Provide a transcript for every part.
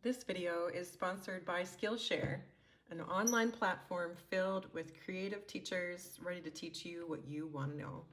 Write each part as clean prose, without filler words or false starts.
This video is sponsored by Skillshare, an online platform filled with creative teachers ready to teach you what you want to know.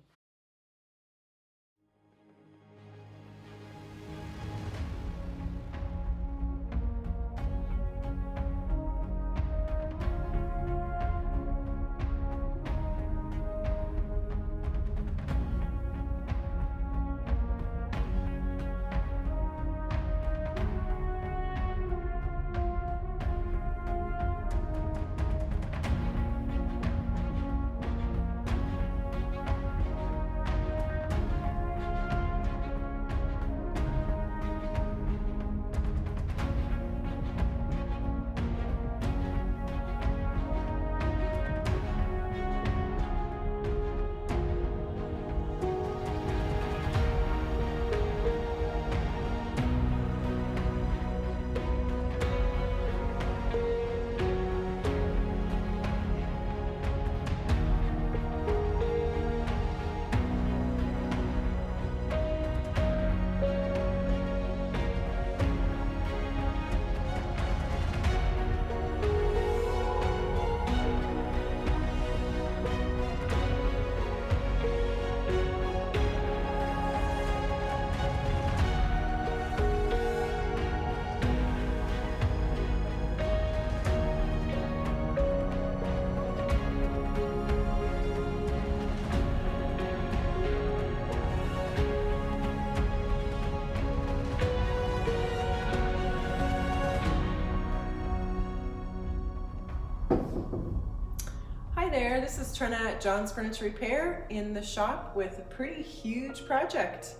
Hi there, this is Trena at John's Furniture Repair in the shop with a pretty huge project.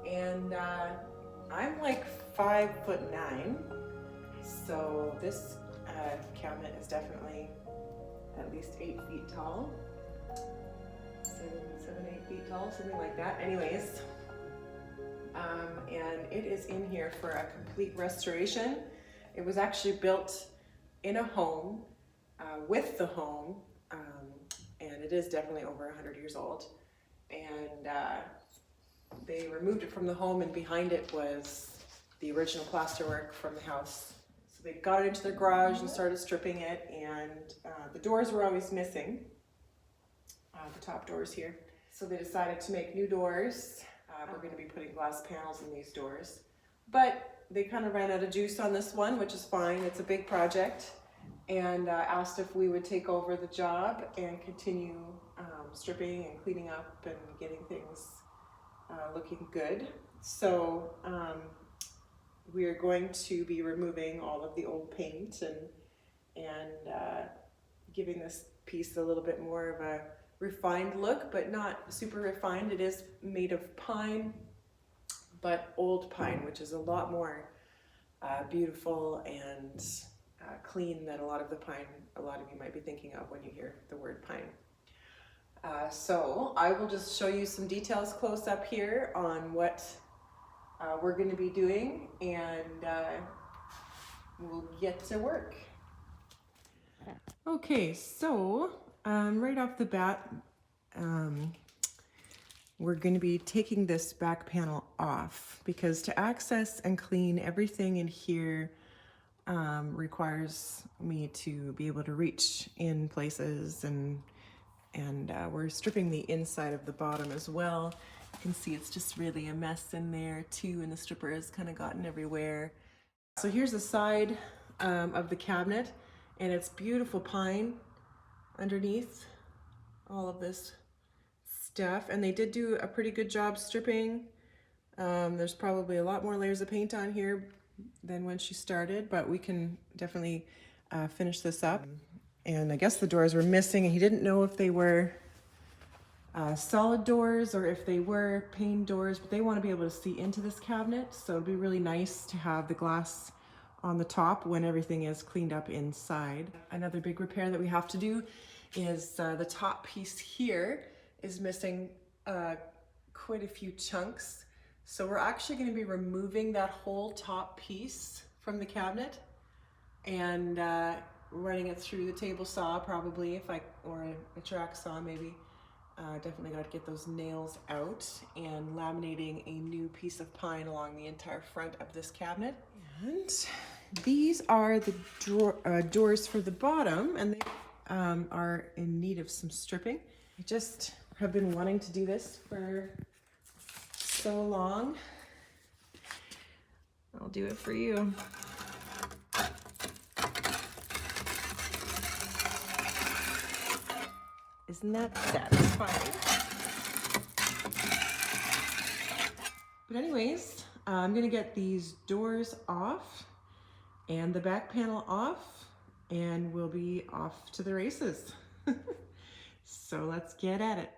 And I'm like 5'9", so this cabinet is definitely at least 8 feet tall. 8 feet tall, something like that. Anyways, and it is in here for a complete restoration. It was actually built in a home, with the home, and it is definitely over 100 years old. And they removed it from the home, and behind it was the original plasterwork from the house. So they got it into their garage and started stripping it, and the doors were always missing, the top doors here. So they decided to make new doors. We're going to be putting glass panels in these doors. But they kind of ran out of juice on this one, which is fine. It's a big project. And asked if we would take over the job and continue stripping and cleaning up and getting things looking good. So we are going to be removing all of the old paint and giving this piece a little bit more of a refined look, but not super refined. It is made of pine, but old pine, which is a lot more beautiful and clean than a lot of you might be thinking of when you hear the word pine. So I will just show you some details close up here on what we're going to be doing, and we'll get to work. Okay, so right off the bat, we're going to be taking this back panel off, because to access and clean everything in here requires me to be able to reach in places, and we're stripping the inside of the bottom as well. You can see it's just really a mess in there too, and the stripper has kind of gotten everywhere. So here's the side of the cabinet, and it's beautiful pine underneath all of this stuff, and they did do a pretty good job stripping. There's probably a lot more layers of paint on here than when she started, but we can definitely finish this up. And I guess the doors were missing, and he didn't know if they were solid doors or if they were pane doors, but they want to be able to see into this cabinet, so it'd be really nice to have the glass on the top when everything is cleaned up inside. Another big repair that we have to do is the top piece here is missing quite a few chunks. So we're actually going to be removing that whole top piece from the cabinet and running it through the table saw probably, or a track saw maybe. Definitely got to get those nails out, and laminating a new piece of pine along the entire front of this cabinet. And these are the doors for the bottom, and they are in need of some stripping. I just have been wanting to do this for so long. I'll do it for you. Isn't that satisfying? But anyways, I'm gonna get these doors off and the back panel off, and we'll be off to the races. So let's get at it.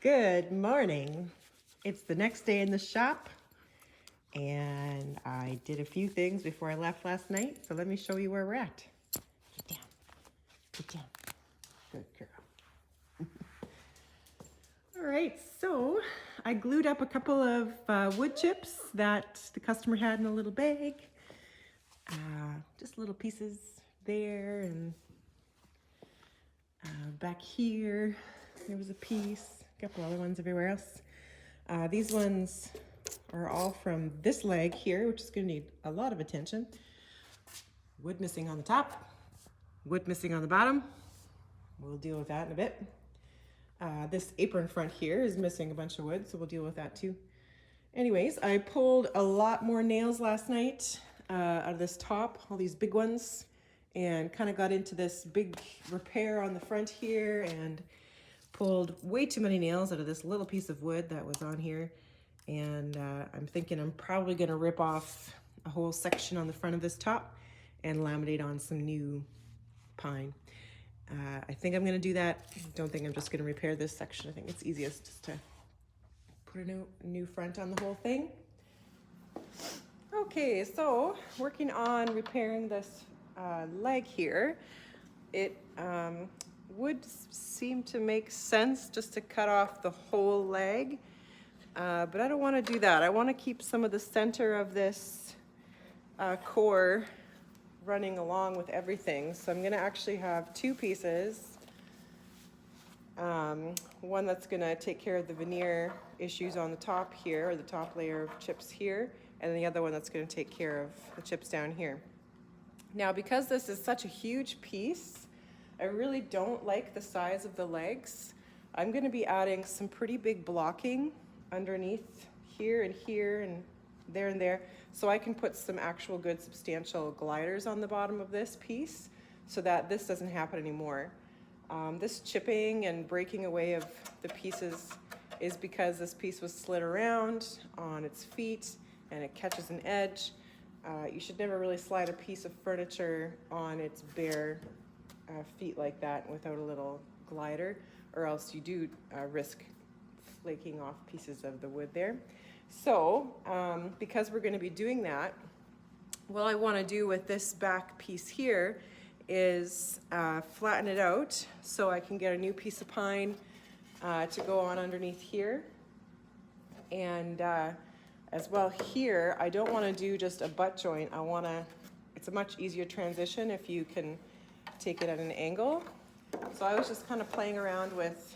Good morning. It's the next day in the shop, and I did a few things before I left last night, so let me show you where we're at. Get down. Get down. Good girl. All right, so I glued up a couple of wood chips that the customer had in a little bag. Just little pieces there, and back here there was a piece, a couple other ones everywhere else. These ones are all from this leg here, which is going to need a lot of attention. Wood missing on the top, wood missing on the bottom. We'll deal with that in a bit. This apron front here is missing a bunch of wood, so we'll deal with that too. Anyways, I pulled a lot more nails last night out of this top, all these big ones, and kind of got into this big repair on the front here and pulled way too many nails out of this little piece of wood that was on here. And I'm thinking I'm probably gonna rip off a whole section on the front of this top and laminate on some new pine. I think I'm gonna do that. I don't think I'm just gonna repair this section. I think it's easiest just to put a new front on the whole thing. Okay, so working on repairing this leg here. It would seem to make sense just to cut off the whole leg, but I don't want to do that. I want to keep some of the center of this core running along with everything. So I'm going to actually have two pieces. One that's going to take care of the veneer issues on the top here, or the top layer of chips here, and the other one that's going to take care of the chips down here. Now, because this is such a huge piece, I really don't like the size of the legs. I'm going to be adding some pretty big blocking underneath here and there and there, so I can put some actual good substantial gliders on the bottom of this piece so that this doesn't happen anymore. This chipping and breaking away of the pieces is because this piece was slid around on its feet and it catches an edge. You should never really slide a piece of furniture on its bare feet like that without a little glider, or else you do risk flaking off pieces of the wood there. So because we're going to be doing that, what I want to do with this back piece here is flatten it out so I can get a new piece of pine to go on underneath here. And as well here, I don't want to do just a butt joint. It's a much easier transition if you can take it at an angle. So I was just kind of playing around with,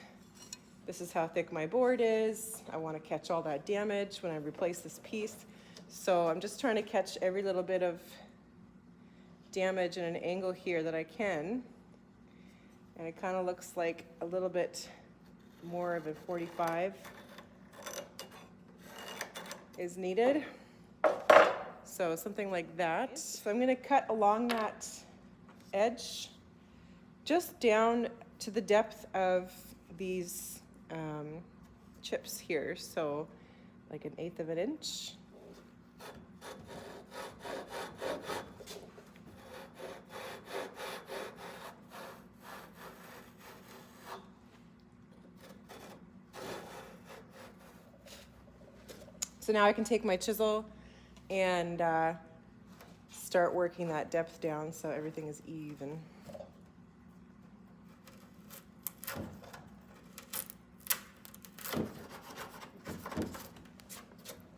this is how thick my board is. I want to catch all that damage when I replace this piece. So I'm just trying to catch every little bit of damage in an angle here that I can. And it kind of looks like a little bit more of a 45 is needed. So something like that. So I'm going to cut along that edge just down to the depth of these chips here. So like 1/8 of an inch. So now I can take my chisel and start working that depth down so everything is even.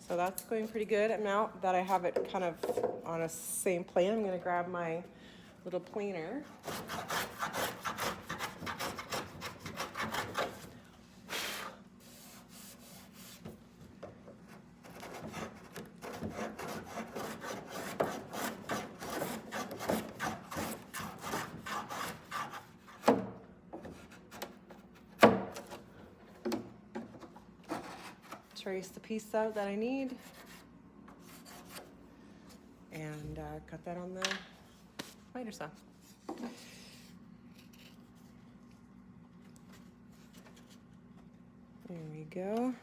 So So that's going pretty good. Now that I have it kind of on a same plane, I'm gonna grab my little planer. Trace the piece out that I need and cut that on the miter saw. There we go.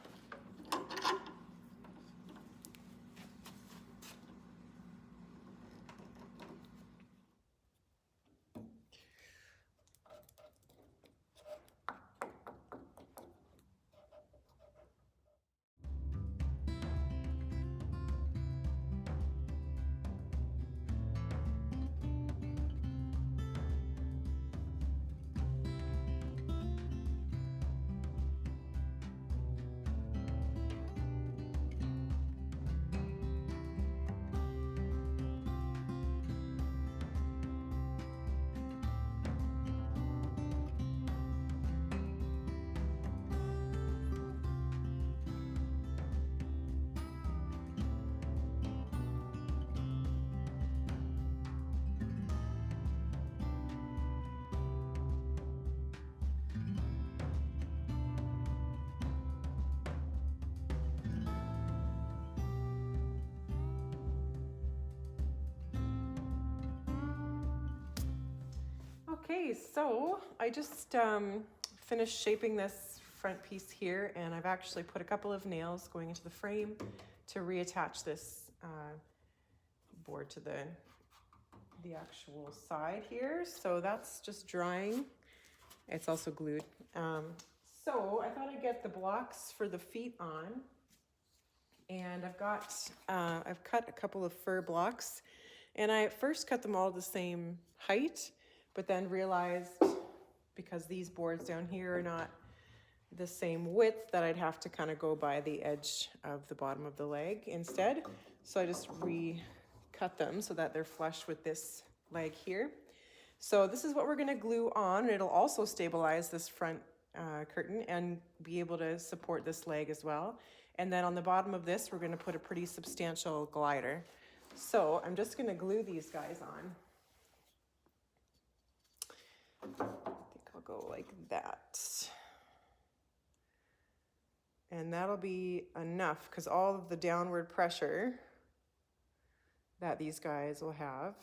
Okay, so I just finished shaping this front piece here, and I've actually put a couple of nails going into the frame to reattach this board to the actual side here. So that's just drying. It's also glued. So I thought I'd get the blocks for the feet on, and I've cut a couple of fir blocks, and I at first cut them all the same height, but then realized because these boards down here are not the same width that I'd have to kind of go by the edge of the bottom of the leg instead. So I just recut them so that they're flush with this leg here. So this is what we're gonna glue on. It'll also stabilize this front curtain and be able to support this leg as well. And then on the bottom of this, we're gonna put a pretty substantial glider. So I'm just gonna glue these guys on. I think I'll go like that. And that'll be enough because all of the downward pressure that these guys will have,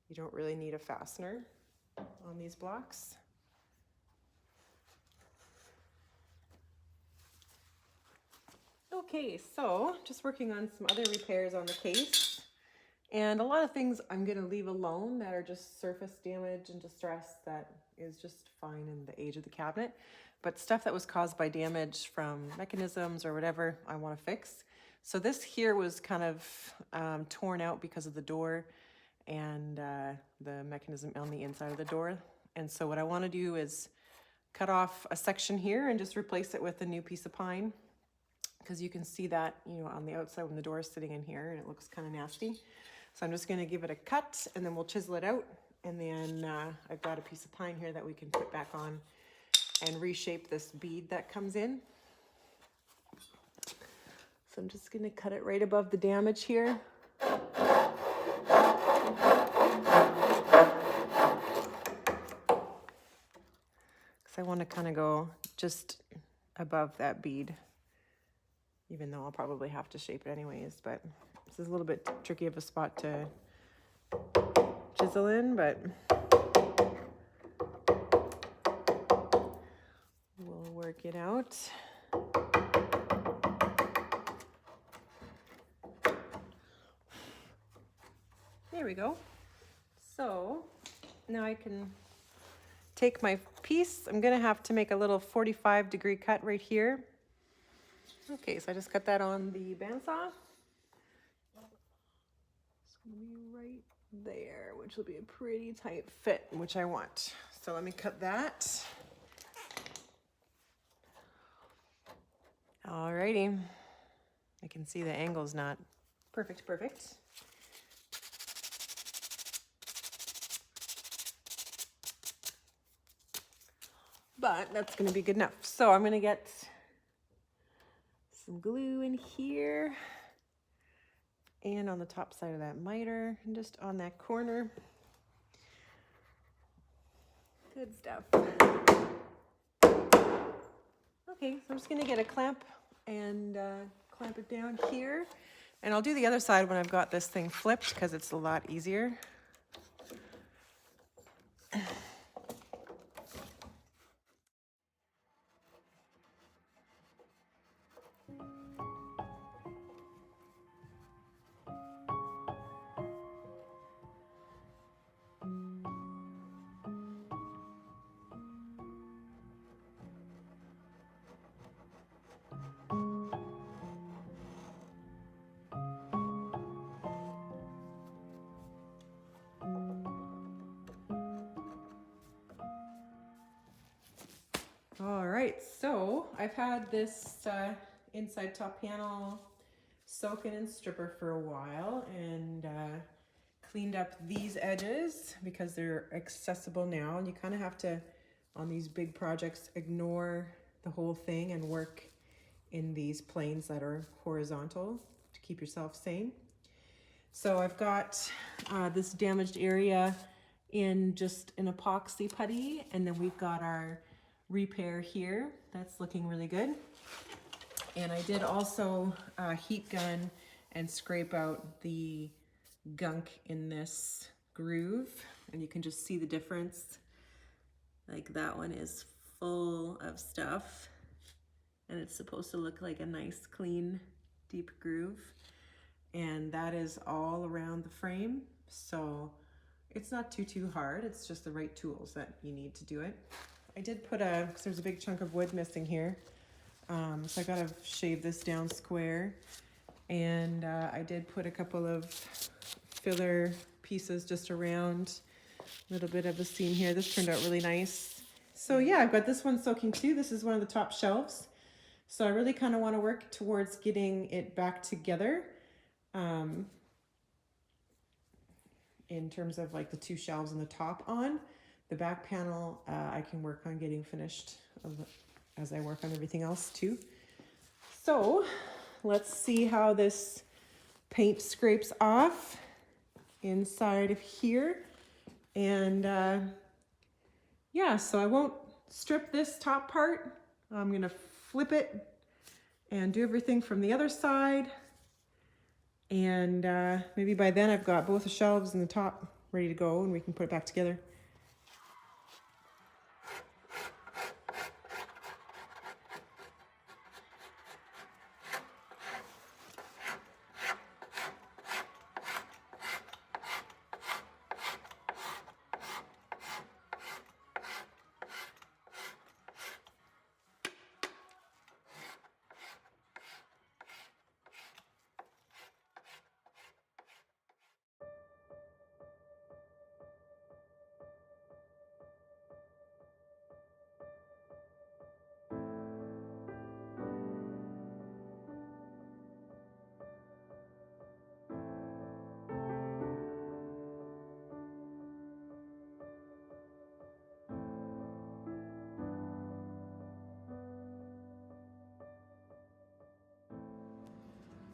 you don't really need a fastener on these blocks. Okay, so just working on some other repairs on the case. And a lot of things I'm gonna leave alone that are just surface damage and distress that is just fine in the age of the cabinet. But stuff that was caused by damage from mechanisms or whatever I wanna fix. So this here was kind of torn out because of the door and the mechanism on the inside of the door. And so what I wanna do is cut off a section here and just replace it with a new piece of pine. Because you can see that, you know, on the outside when the door is sitting in here and it looks kind of nasty. So I'm just gonna give it a cut and then we'll chisel it out. And then I've got a piece of pine here that we can put back on and reshape this bead that comes in. So I'm just gonna cut it right above the damage here. Because I want to kind of go just above that bead, even though I'll probably have to shape it anyways, but this is a little bit tricky of a spot to chisel in, but we'll work it out. There we go. So now I can take my piece. I'm gonna have to make a little 45-degree cut right here. Okay, so I just cut that on the bandsaw. It's gonna be right there, which will be a pretty tight fit, which I want. So let me cut that. Alrighty. I can see the angle's not perfect. But that's gonna be good enough. So I'm gonna get some glue in here and on the top side of that miter and just on that corner. Good stuff. Okay, so I'm just gonna get a clamp and clamp it down here. And I'll do the other side when I've got this thing flipped because it's a lot easier. All right, so I've had this inside top panel soaking in stripper for a while and cleaned up these edges because they're accessible now. And you kind of have to, on these big projects, ignore the whole thing and work in these planes that are horizontal to keep yourself sane. So I've got this damaged area in just an epoxy putty, and then we've got our repair here. That's looking really good. And I did also heat gun and scrape out the gunk in this groove, and you can just see the difference. Like that one is full of stuff, and it's supposed to look like a nice, clean, deep groove. And that is all around the frame. So it's not too hard. It's just the right tools that you need to do it. I did put because there's a big chunk of wood missing here. So I gotta shave this down square. And I did put a couple of filler pieces just around a little bit of a seam here. This turned out really nice. So yeah, I've got this one soaking too. This is one of the top shelves. So I really kind of want to work towards getting it back together. In terms of like the two shelves and the top on. The back panel I can work on getting finished as I work on everything else too. So let's see how this paint scrapes off inside of here. And yeah, so I won't strip this top part. I'm gonna flip it and do everything from the other side. And maybe by then I've got both the shelves and the top ready to go and we can put it back together.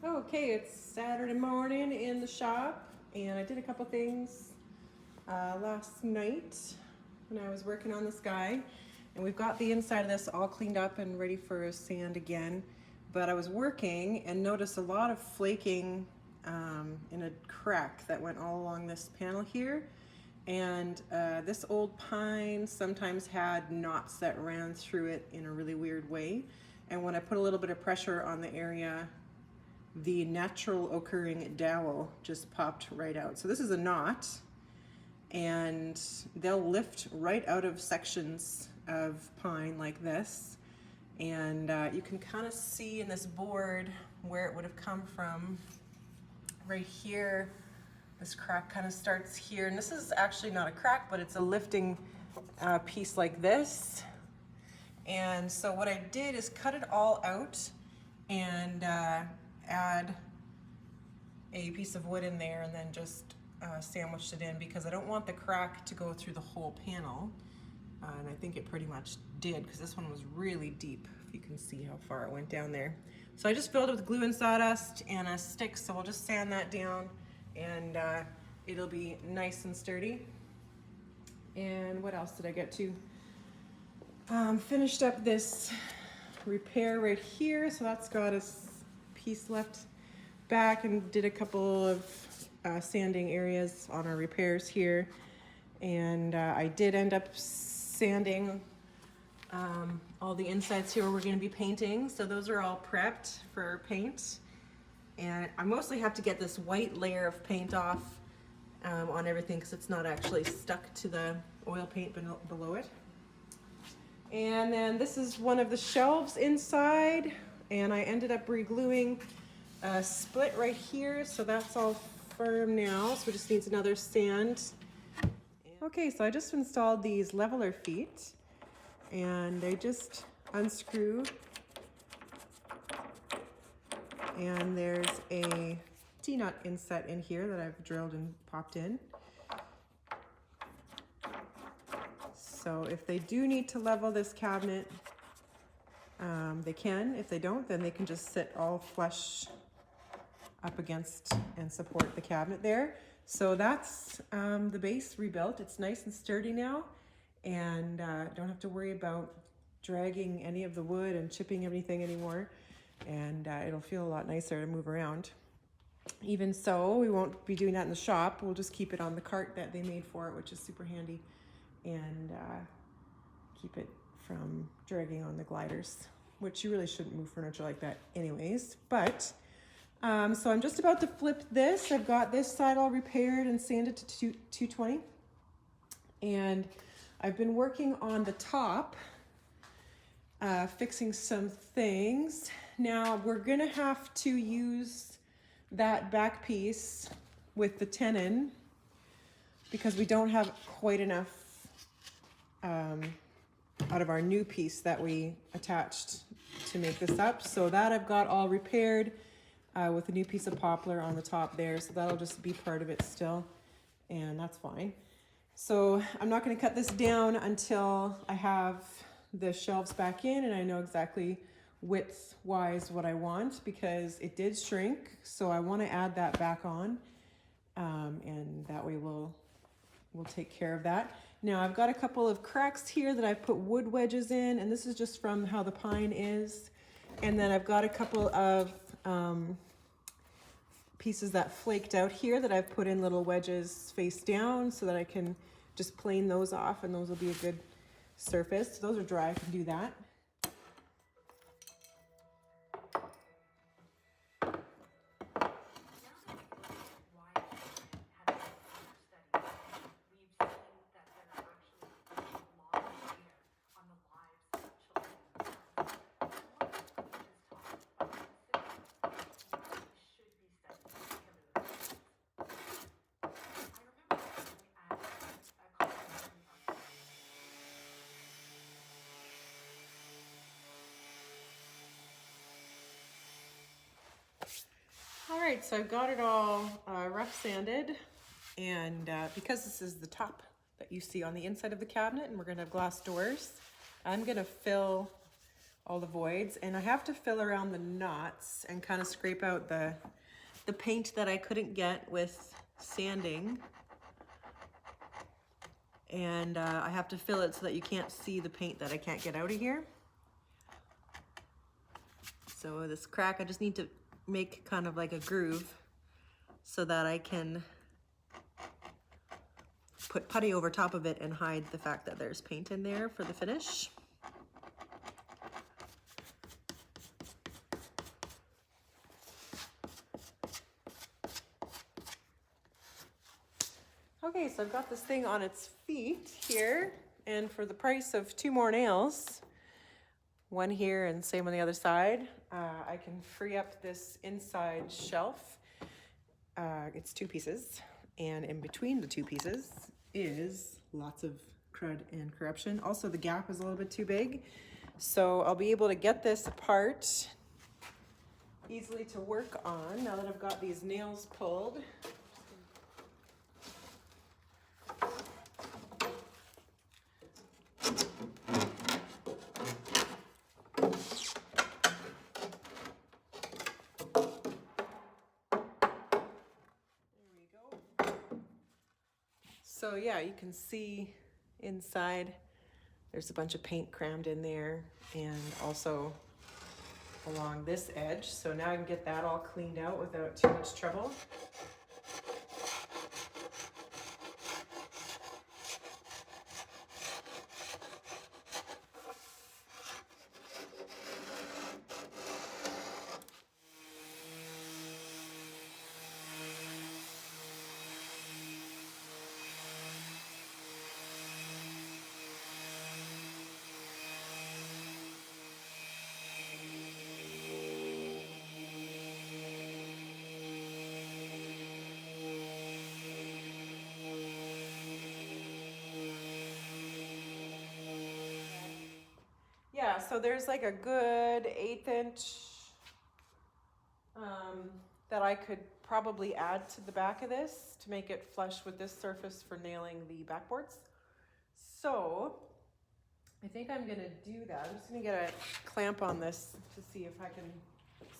Okay, it's Saturday morning in the shop, and I did a couple things last night when I was working on this guy, and we've got the inside of this all cleaned up and ready for a sand again. But I was working and noticed a lot of flaking in a crack that went all along this panel here. And this old pine sometimes had knots that ran through it in a really weird way. And when I put a little bit of pressure on the area, the natural occurring dowel just popped right out. So this is a knot, and they'll lift right out of sections of pine like this. And you can kind of see in this board where it would have come from. Right here, this crack kind of starts here. And this is actually not a crack, but it's a lifting piece like this. And so what I did is cut it all out and add a piece of wood in there and then just sandwiched it in, because I don't want the crack to go through the whole panel. And I think it pretty much did, because this one was really deep, if you can see how far it went down there. So I just filled it with glue and sawdust and a stick, so we'll just sand that down and it'll be nice and sturdy. And what else did I get to? Finished up this repair right here, so that's got a piece left back, and did a couple of sanding areas on our repairs here. And I did end up sanding all the insides here where we're going to be painting, so those are all prepped for paint. And I mostly have to get this white layer of paint off on everything, because it's not actually stuck to the oil paint below it. And then this is one of the shelves inside, and I ended up re-gluing a split right here, so that's all firm now, so it just needs another sand. Okay, so I just installed these leveler feet, and they just unscrew, and there's a T-nut inset in here that I've drilled and popped in. So if they do need to level this cabinet, they can. If they don't, then they can just sit all flush up against and support the cabinet there. So that's the base rebuilt. It's nice and sturdy now, and don't have to worry about dragging any of the wood and chipping anything anymore. And it'll feel a lot nicer to move around. Even so, we won't be doing that in the shop. We'll just keep it on the cart that they made for it, which is super handy, and keep it from dragging on the gliders, which you really shouldn't move furniture like that anyways. But so I'm just about to flip this. I've got this side all repaired and sanded to 220, and I've been working on the top, fixing some things. Now we're gonna have to use that back piece with the tenon, because we don't have quite enough out of our new piece that we attached to make this up. So that I've got all repaired with a new piece of poplar on the top there. So that'll just be part of it still, and that's fine. So I'm not going to cut this down until I have the shelves back in and I know exactly width wise what I want, because it did shrink. So I want to add that back on, and that way we'll take care of that. Now I've got a couple of cracks here that I've put wood wedges in, and this is just from how the pine is. And then I've got a couple of pieces that flaked out here that I've put in little wedges face down, so that I can just plane those off, and those will be a good surface. Those are dry, I can do that. All right, so I've got it all rough sanded, and because this is the top that you see on the inside of the cabinet, and we're gonna have glass doors, I'm gonna fill all the voids, and I have to fill around the knots and kind of scrape out the paint that I couldn't get with sanding. And I have to fill it so that you can't see the paint that I can't get out of here. So this crack, I just need to make kind of like a groove so that I can put putty over top of it and hide the fact that there's paint in there for the finish. Okay, so I've got this thing on its feet here, and for the price of 2 more nails, one here and same on the other side, I can free up this inside shelf. It's 2 pieces, and in between the 2 pieces is lots of crud and corruption. Also, the gap is a little bit too big, so I'll be able to get this apart easily to work on now that I've got these nails pulled. So yeah, you can see inside there's a bunch of paint crammed in there, and also along this edge. So now I can get that all cleaned out without too much trouble. Yeah, so there's like a good 1/8 inch that I could probably add to the back of this to make it flush with this surface for nailing the backboards. So I think I'm gonna do that. I'm just gonna get a clamp on this to see if I can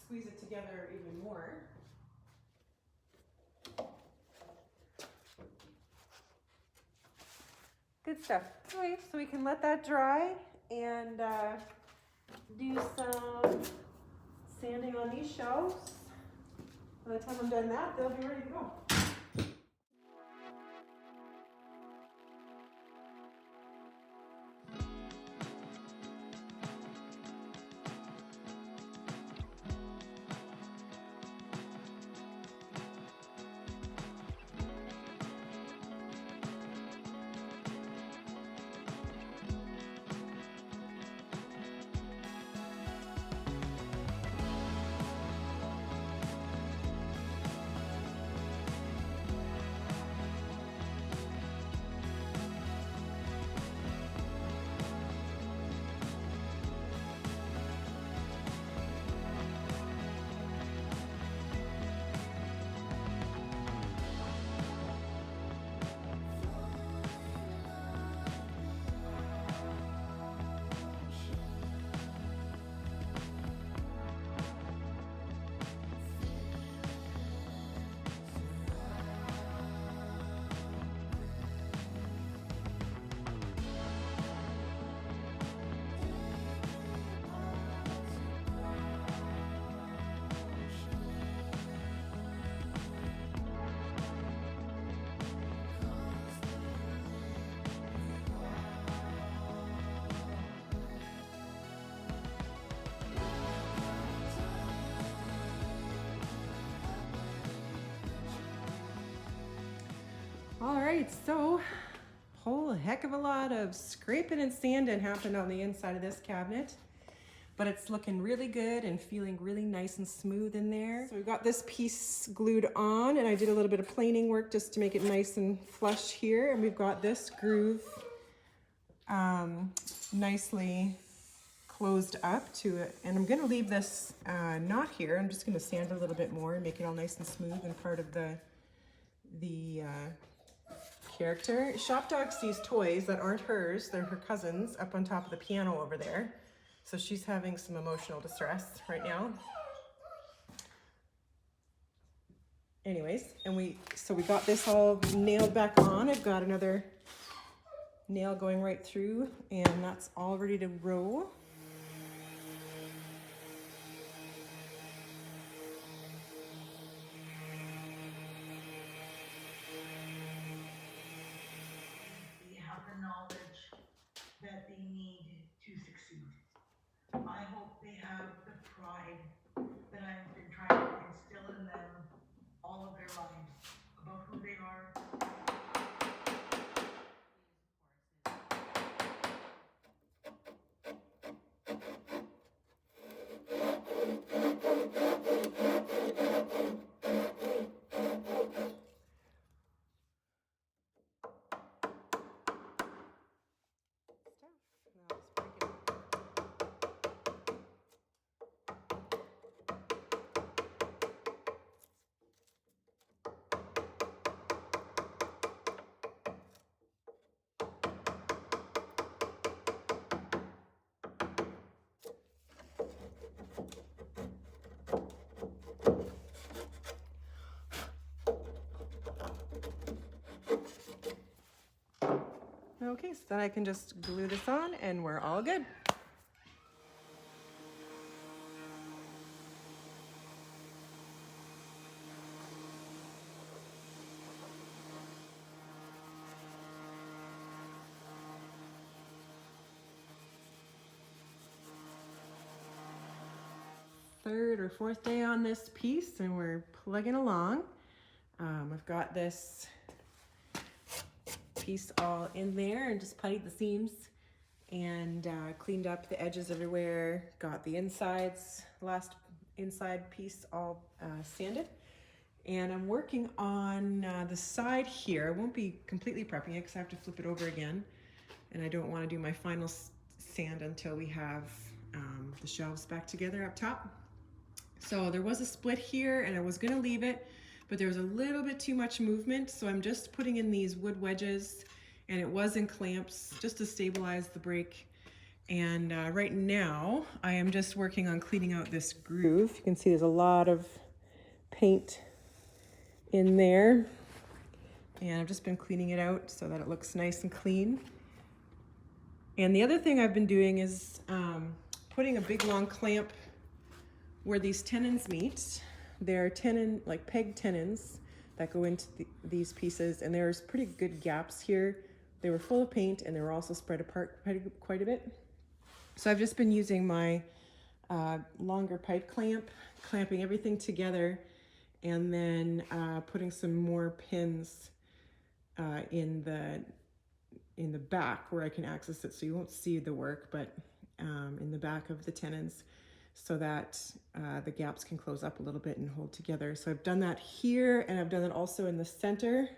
squeeze it together even more. Good stuff. Okay, so we can let that dry and do some sanding on these shelves. By the time I'm done that, they'll be ready to go. All right, so whole heck of a lot of scraping and sanding happened on the inside of this cabinet, but it's looking really good and feeling really nice and smooth in there. So we've got this piece glued on, and I did a little bit of planing work just to make it nice and flush here. And we've got this groove nicely closed up to it. And I'm gonna leave this knot here. I'm just gonna sand a little bit more and make it all nice and smooth and part of the character. Shop Dog sees toys that aren't hers, they're her cousin's, up on top of the piano over there. So she's having some emotional distress right now. Anyways, and we got this all nailed back on. I've got another nail going right through, and that's all ready to roll. That they need to succeed. I hope they have the pride that I've been trying to instill in them all of their lives about who they are. Okay, so then I can just glue this on and we're all good. Third or fourth day on this piece and we're plugging along. I've got this piece all in there and just puttied the seams and cleaned up the edges everywhere. Got the insides, last inside piece all sanded. And I'm working on the side here. I won't be completely prepping it because I have to flip it over again. And I don't want to do my final sand until we have the shelves back together up top. So there was a split here and I was gonna leave it, but there was a little bit too much movement. So I'm just putting in these wood wedges and it was in clamps just to stabilize the break. And right now I am just working on cleaning out this groove. You can see there's a lot of paint in there. And I've just been cleaning it out so that it looks nice and clean. And the other thing I've been doing is putting a big long clamp where these tenons meet. They're tenon, like peg tenons that go into these pieces, and there's pretty good gaps here. They were full of paint and they were also spread apart quite a bit. So I've just been using my longer pipe clamp, clamping everything together, and then putting some more pins in the back where I can access it, so you won't see the work, but in the back of the tenons, so that the gaps can close up a little bit and hold together. So I've done that here, and I've done it also in the center.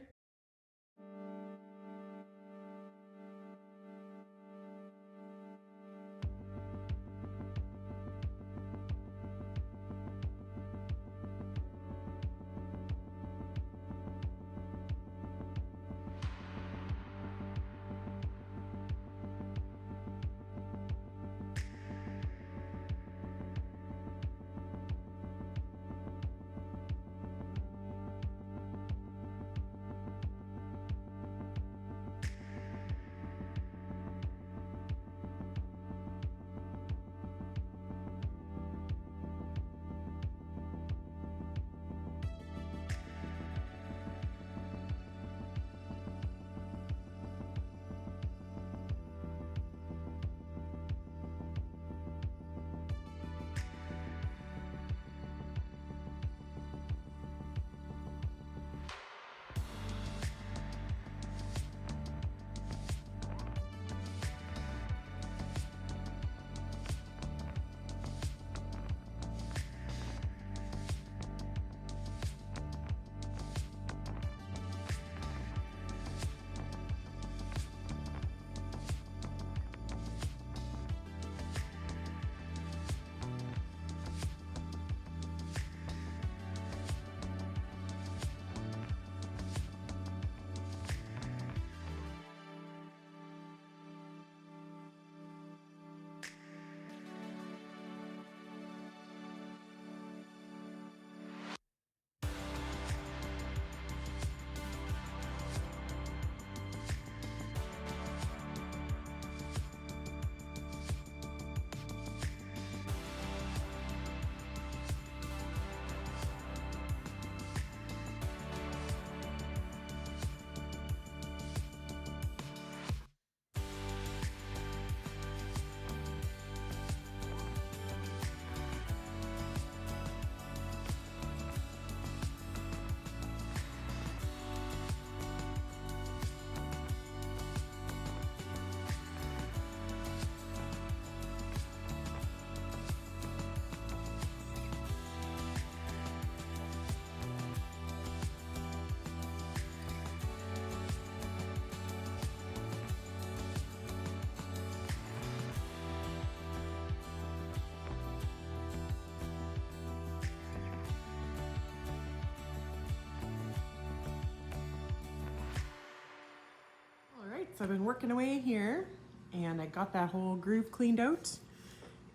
So I've been working away here and I got that whole groove cleaned out,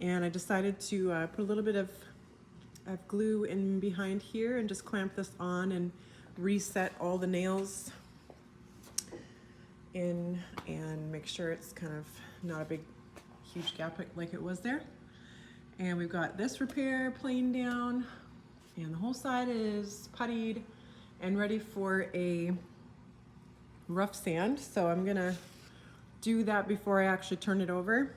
and I decided to put a little bit of glue in behind here and just clamp this on and reset all the nails in and make sure it's kind of not a big, huge gap like it was there. And we've got this repair planed down, and the whole side is puttied and ready for a rough sand. So I'm gonna do that before I actually turn it over.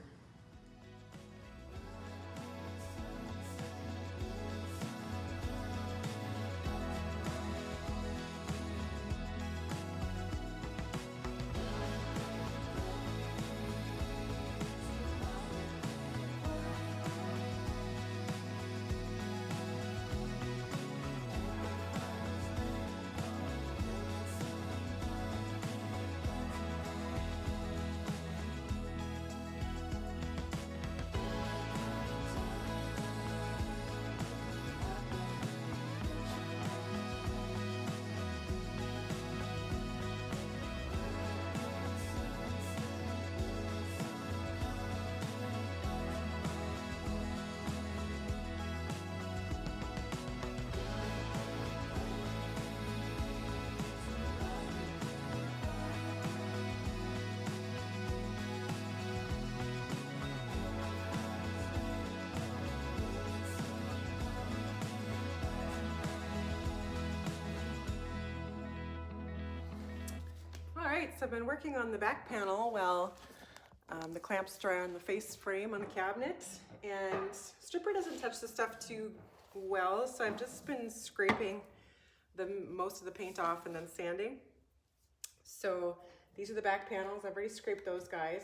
Alright, so I've been working on the back panel while the clamps dry on the face frame on the cabinet, and stripper doesn't touch the stuff too well, so I've just been scraping most of the paint off and then sanding. So these are the back panels. I've already scraped those guys,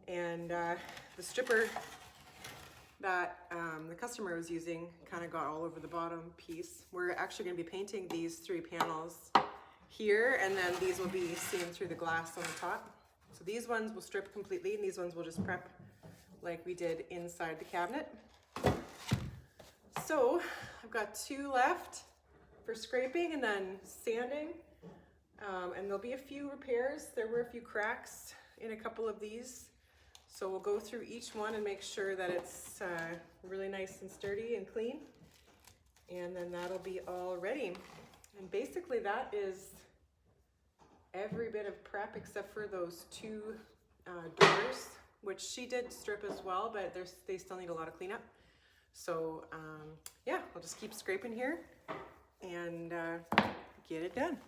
and the stripper that the customer was using kind of got all over the bottom piece. We're actually going to be painting these 3 panels here, and then these will be seen through the glass on the top. So these ones will strip completely, and these ones will just prep like we did inside the cabinet. So I've got 2 left for scraping and then sanding, and there'll be a few repairs. There were a few cracks in a couple of these, so we'll go through each one and make sure that it's really nice and sturdy and clean, and then that'll be all ready. And basically that is every bit of prep except for those 2 doors, which she did strip as well, but they still need a lot of cleanup. So yeah, I'll just keep scraping here and get it done.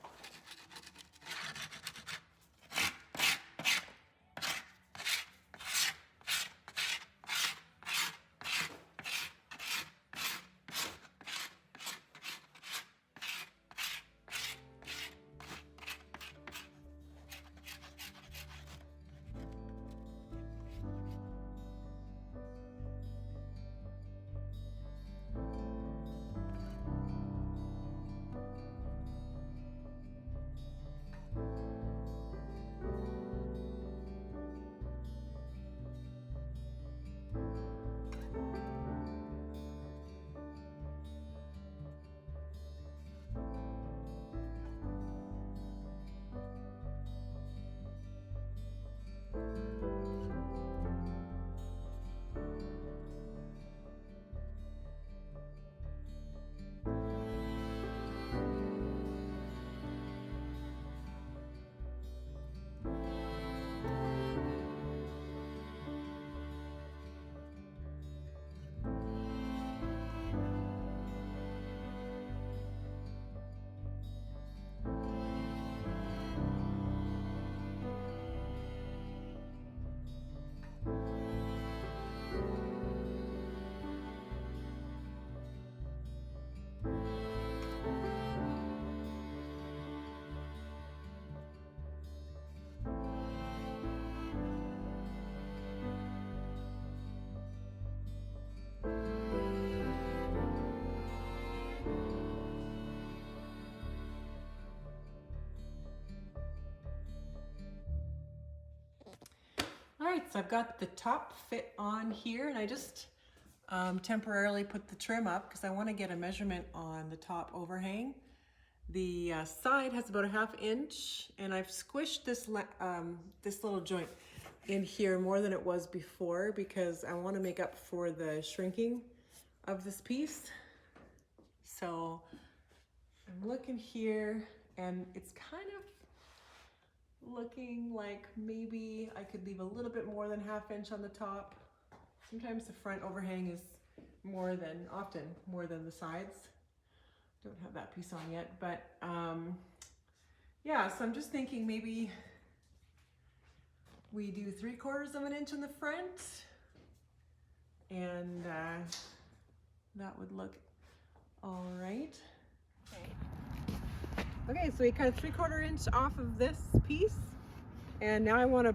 All right, so I've got the top fit on here, and I just temporarily put the trim up because I want to get a measurement on the top overhang. The side has about a 1/2 inch, and I've squished this little joint in here more than it was before because I want to make up for the shrinking of this piece. So I'm looking here, and it's kind of looking like maybe I could leave a little bit more than 1/2 inch on the top. Sometimes the front overhang is often more than the sides. Don't have that piece on yet, but yeah, so I'm just thinking maybe we do 3/4 of an inch in the front, and that would look all right. Okay, so we cut 3/4 inch off of this piece, and now I want to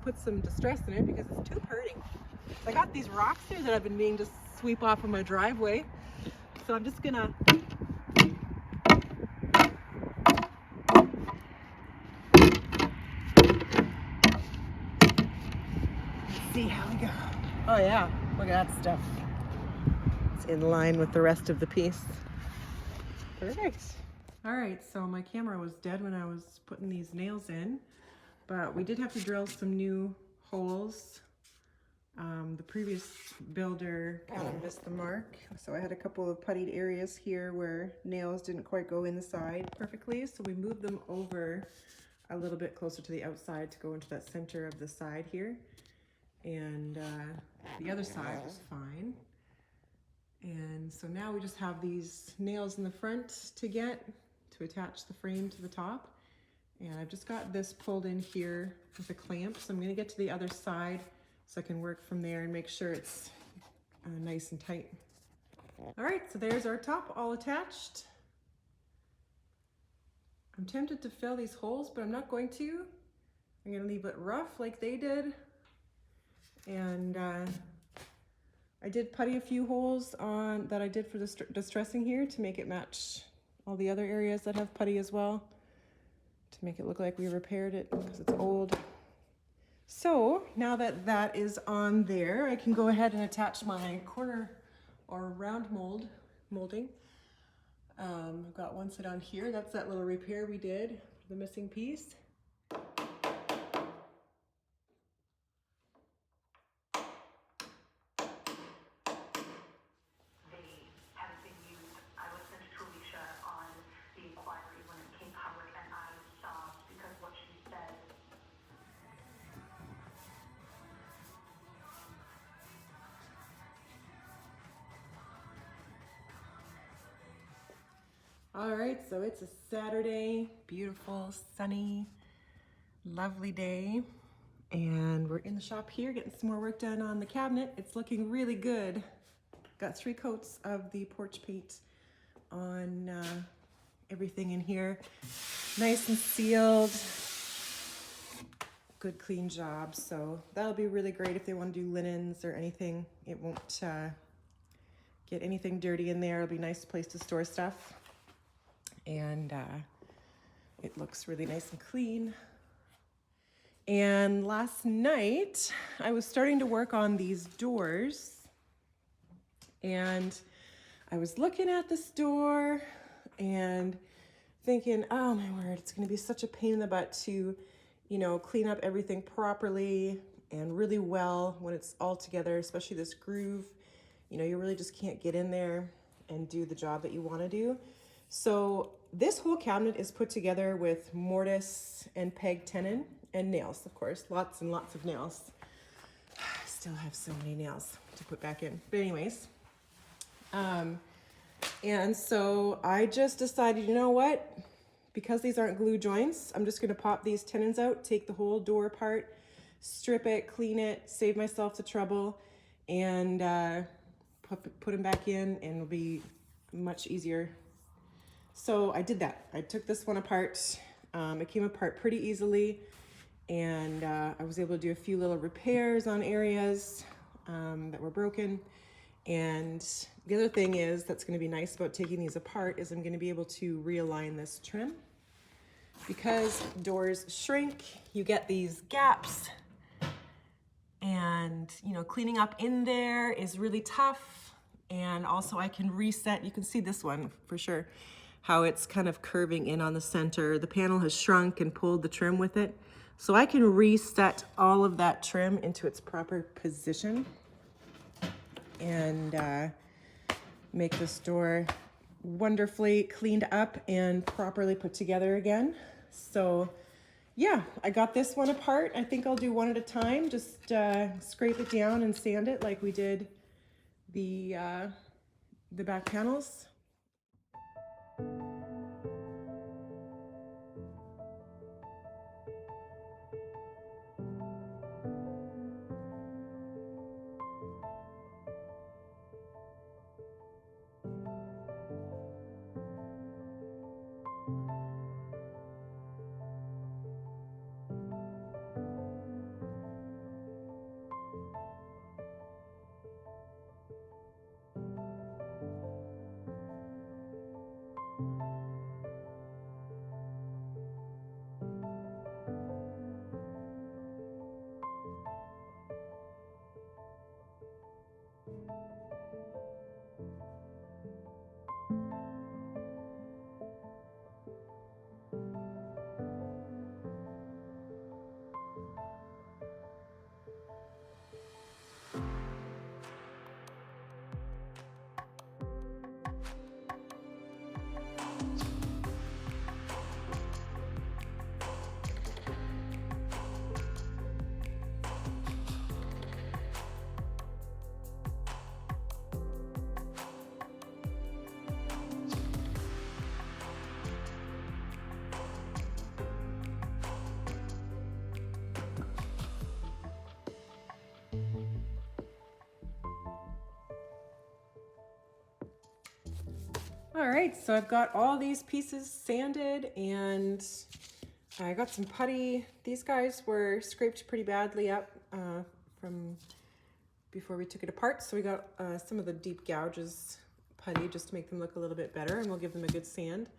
put some distress in it because it's too pretty. So I got these rocks here that I've been meaning to sweep off of my driveway, so I'm just gonna see how we go. Oh yeah, look at that stuff. It's in line with the rest of the piece. Perfect. All right, so my camera was dead when I was putting these nails in, but we did have to drill some new holes. The previous builder kind of missed the mark, so I had a couple of puttied areas here where nails didn't quite go in the side perfectly, so we moved them over a little bit closer to the outside to go into that center of the side here, and the other side was fine. And so now we just have these nails in the front to get to attach the frame to the top, and I've just got this pulled in here with a clamp, so I'm going to get to the other side so I can work from there and make sure it's nice and tight. All right, so there's our top all attached. I'm tempted to fill these holes, but I'm not going to. I'm going to leave it rough like they did. And I did putty a few holes on that I did for the distressing here to make it match all the other areas that have putty as well, to make it look like we repaired it because it's old. So now that that is on there, I can go ahead and attach my corner or round molding. I've got one set on here. That's that little repair we did, the missing piece. All right, so it's a Saturday, beautiful, sunny, lovely day, and we're in the shop here getting some more work done on the cabinet. It's looking really good. Got 3 coats of the porch paint on everything in here. Nice and sealed. Good clean job, so that'll be really great if they want to do linens or anything. It won't get anything dirty in there. It'll be a nice place to store stuff. And it looks really nice and clean. And last night I was starting to work on these doors, and I was looking at this door and thinking, oh my word, it's going to be such a pain in the butt to, you know, clean up everything properly and really well when it's all together, especially this groove. You know, you really just can't get in there and do the job that you want to do. So this whole cabinet is put together with mortise and peg tenon and nails, of course, lots and lots of nails. I still have so many nails to put back in. But anyways, and so I just decided, you know what? Because these aren't glue joints, I'm just going to pop these tenons out, take the whole door apart, strip it, clean it, save myself the trouble, and put them back in, and it'll be much easier. So I did that. I took this one apart. It came apart pretty easily, and I was able to do a few little repairs on areas that were broken. And the other thing is that's going to be nice about taking these apart is I'm going to be able to realign this trim. Because doors shrink, you get these gaps, and you know, cleaning up in there is really tough. And also I can reset, you can see this one for sure, how it's kind of curving in on the center. The panel has shrunk and pulled the trim with it. So I can reset all of that trim into its proper position and make this door wonderfully cleaned up and properly put together again. So yeah, I got this one apart. I think I'll do one at a time. Just scrape it down and sand it like we did the back panels. All right, so I've got all these pieces sanded and I got some putty. These guys were scraped pretty badly up from before we took it apart. So we got some of the deep gouges putty just to make them look a little bit better, and we'll give them a good sand.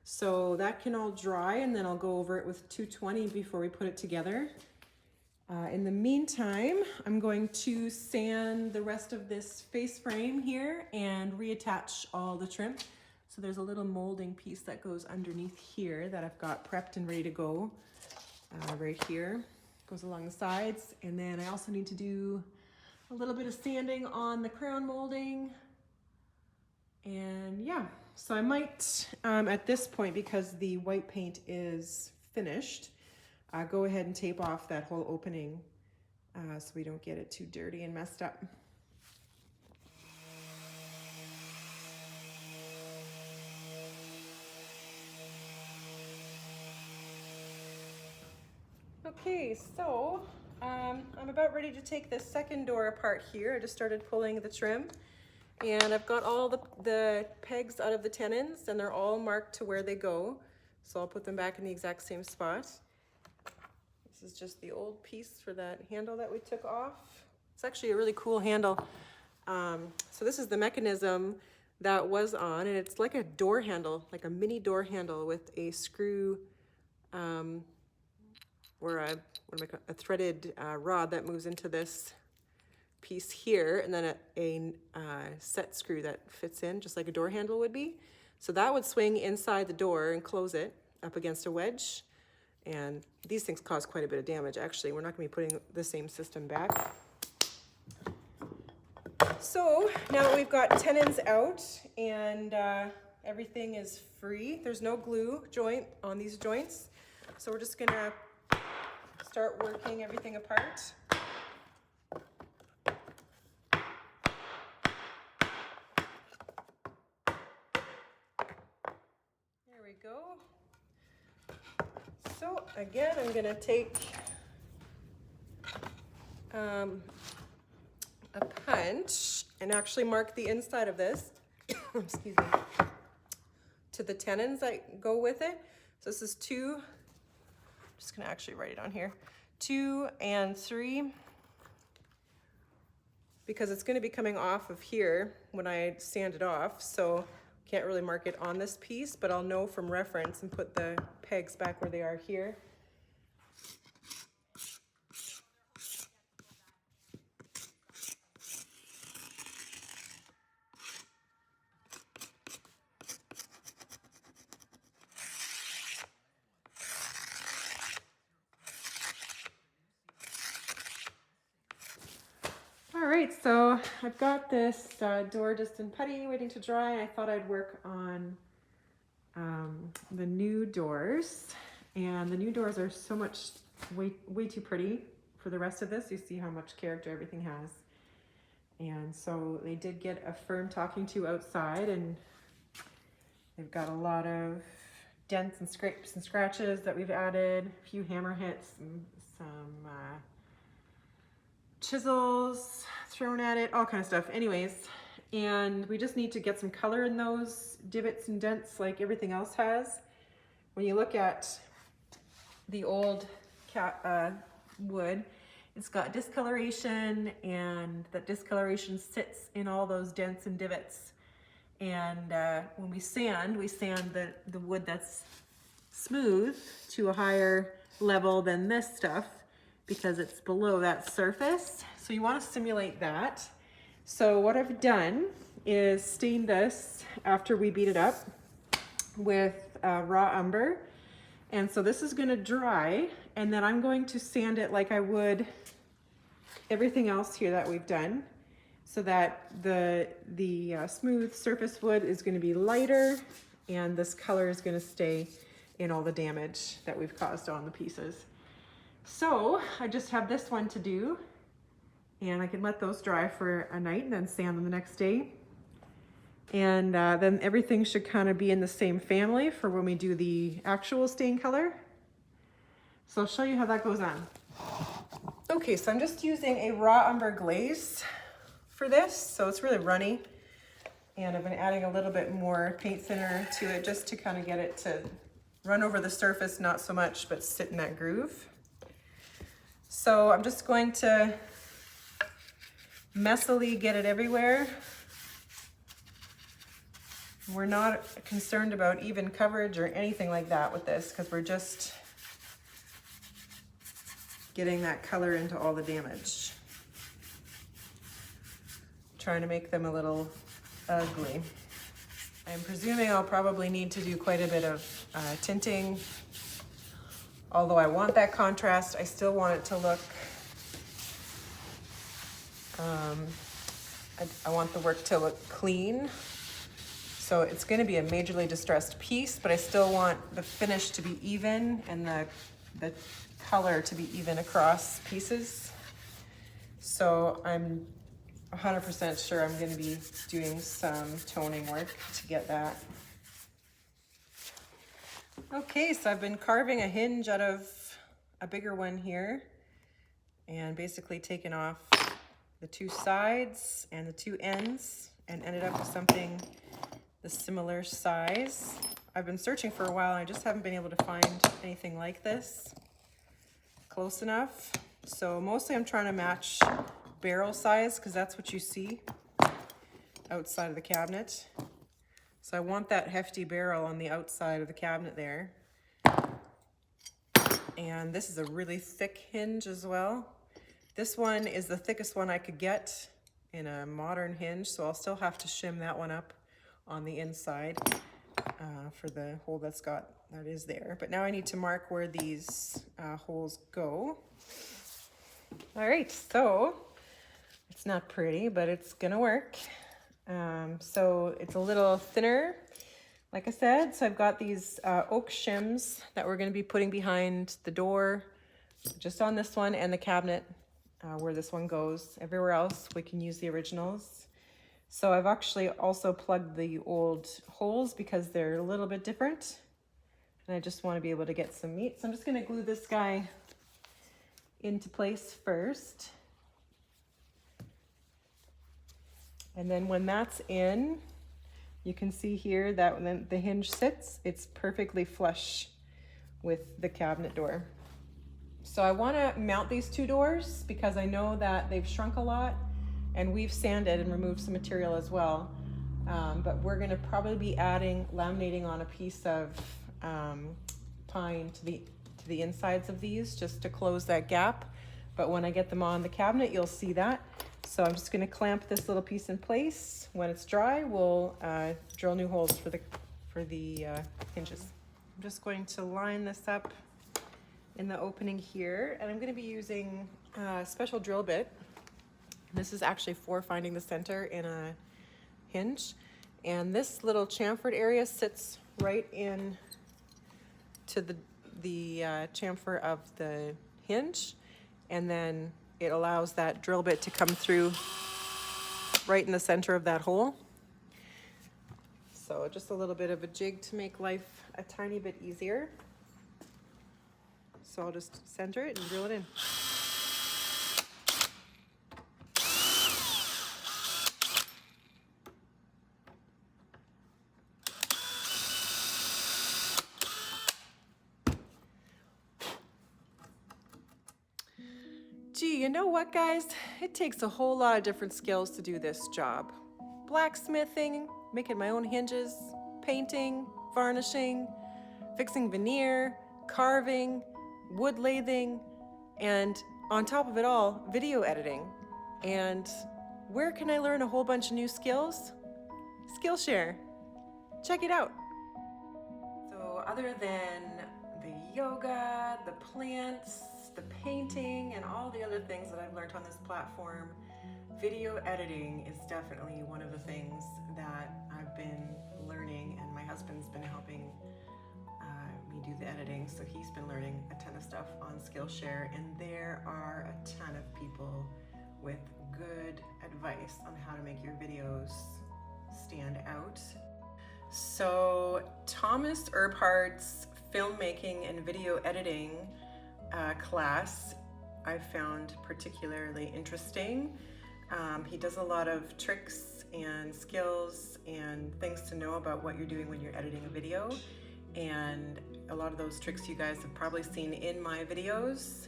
So that can all dry, and then I'll go over it with 220 before we put it together. In the meantime, I'm going to sand the rest of this face frame here and reattach all the trim. So there's a little molding piece that goes underneath here that I've got prepped and ready to go right here. Goes along the sides. And then I also need to do a little bit of sanding on the crown molding. And yeah, so I might, at this point, because the white paint is finished, go ahead and tape off that whole opening so we don't get it too dirty and messed up. Okay, so I'm about ready to take this second door apart here. I just started pulling the trim, and I've got all the pegs out of the tenons, and they're all marked to where they go. So I'll put them back in the exact same spot. This is just the old piece for that handle that we took off. It's actually a really cool handle. So this is the mechanism that was on, and it's like a door handle, like a mini door handle with a screw or a threaded rod that moves into this piece here, and then a set screw that fits in just like a door handle would be. So that would swing inside the door and close it up against a wedge. And these things cause quite a bit of damage. Actually, we're not going to be putting the same system back. So now that we've got tenons out and everything is free, there's no glue joint on these joints. So we're just going to start working everything apart. There we go. So again, I'm going to take a punch and actually mark the inside of this, excuse me, to the tenons that go with it. So this is 2, I'm just going to actually write it on here, 2 and 3, because it's going to be coming off of here when I sand it off. So can't really mark it on this piece, but I'll know from reference and put the pegs back where they are here. All right, so I've got this door just in putty waiting to dry. I thought I'd work on the new doors. And the new doors are so much, way too pretty for the rest of this. You see how much character everything has. And so they did get a firm talking to outside, and they've got a lot of dents and scrapes and scratches that we've added, a few hammer hits, and some chisels thrown at it, all kind of stuff. Anyways, and we just need to get some color in those divots and dents like everything else has. When you look at the old wood, it's got discoloration, and that discoloration sits in all those dents and divots. And when we sand the wood that's smooth to a higher level than this stuff because it's below that surface. So you want to simulate that. So what I've done is stain this after we beat it up with raw umber. And so this is going to dry, and then I'm going to sand it like I would everything else here that we've done, so that the smooth surface wood is going to be lighter, and this color is going to stay in all the damage that we've caused on the pieces. So I just have this one to do, and I can let those dry for a night and then sand them the next day. And then everything should kind of be in the same family for when we do the actual stain color. So I'll show you how that goes on. Okay, so I'm just using a raw umber glaze for this. So it's really runny. And I've been adding a little bit more paint thinner to it just to kind of get it to run over the surface, not so much, but sit in that groove. So I'm just going to messily get it everywhere. We're not concerned about even coverage or anything like that with this, because we're just getting that color into all the damage. Trying to make them a little ugly. I'm presuming I'll probably need to do quite a bit of tinting. Although I want that contrast, I still want it to look, I want the work to look clean. So it's going to be a majorly distressed piece, but I still want the finish to be even and the color to be even across pieces. So I'm 100% sure I'm going to be doing some toning work to get that. Okay, so I've been carving a hinge out of a bigger one here, and basically taken off the two sides and the two ends and ended up with something the similar size. I've been searching for a while, and I just haven't been able to find anything like this close enough. So mostly I'm trying to match barrel size, because that's what you see outside of the cabinet. So I want that hefty barrel on the outside of the cabinet there. And this is a really thick hinge as well. This one is the thickest one I could get in a modern hinge, so I'll still have to shim that one up on the inside for the hole that is there. But now I need to mark where these holes go. All right, so it's not pretty, but it's gonna work. So it's a little thinner, like I said. So I've got these oak shims that we're gonna be putting behind the door, just on this one and the cabinet where this one goes. Everywhere else we can use the originals. So I've actually also plugged the old holes because they're a little bit different, and I just want to be able to get some meat. So I'm just going to glue this guy into place first. And then when that's in, you can see here that when the hinge sits, it's perfectly flush with the cabinet door. So I want to mount these two doors because I know that they've shrunk a lot, and we've sanded and removed some material as well. But we're going to probably be laminating on a piece of pine to the insides of these, just to close that gap. But when I get them on the cabinet, you'll see that. So I'm just going to clamp this little piece in place. When it's dry, we'll drill new holes for the hinges. I'm just going to line this up in the opening here, and I'm going to be using a special drill bit. This is actually for finding the center in a hinge, and this little chamfered area sits right in to the chamfer of the hinge, and then it allows that drill bit to come through right in the center of that hole. So just a little bit of a jig to make life a tiny bit easier. So I'll just center it and drill it in. Gee, you know what, guys? It takes a whole lot of different skills to do this job. Blacksmithing, making my own hinges, painting, varnishing, fixing veneer, carving, wood lathing, and on top of it all, video editing. And where can I learn a whole bunch of new skills? Skillshare. Check it out. So other than the yoga, the plants, the painting, and all the other things that I've learned on this platform, video editing is definitely one of the things that I've been learning, and my husband's been helping me do the editing, so he's been learning a ton of stuff on Skillshare, and there are a ton of people with good advice on how to make your videos stand out. So Thomas Erbhardt's filmmaking and video editing class I found particularly interesting. He does a lot of tricks and skills and things to know about what you're doing when you're editing a video, and a lot of those tricks you guys have probably seen in my videos.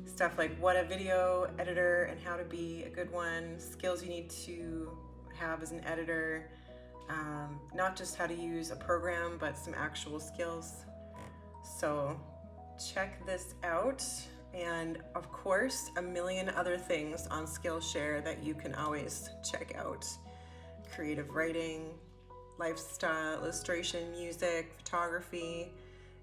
Stuff like what a video editor and how to be a good one, skills you need to have as an editor, not just how to use a program, but some actual skills. So check this out, and of course a million other things on Skillshare that you can always check out. Creative writing, lifestyle, illustration, music, photography.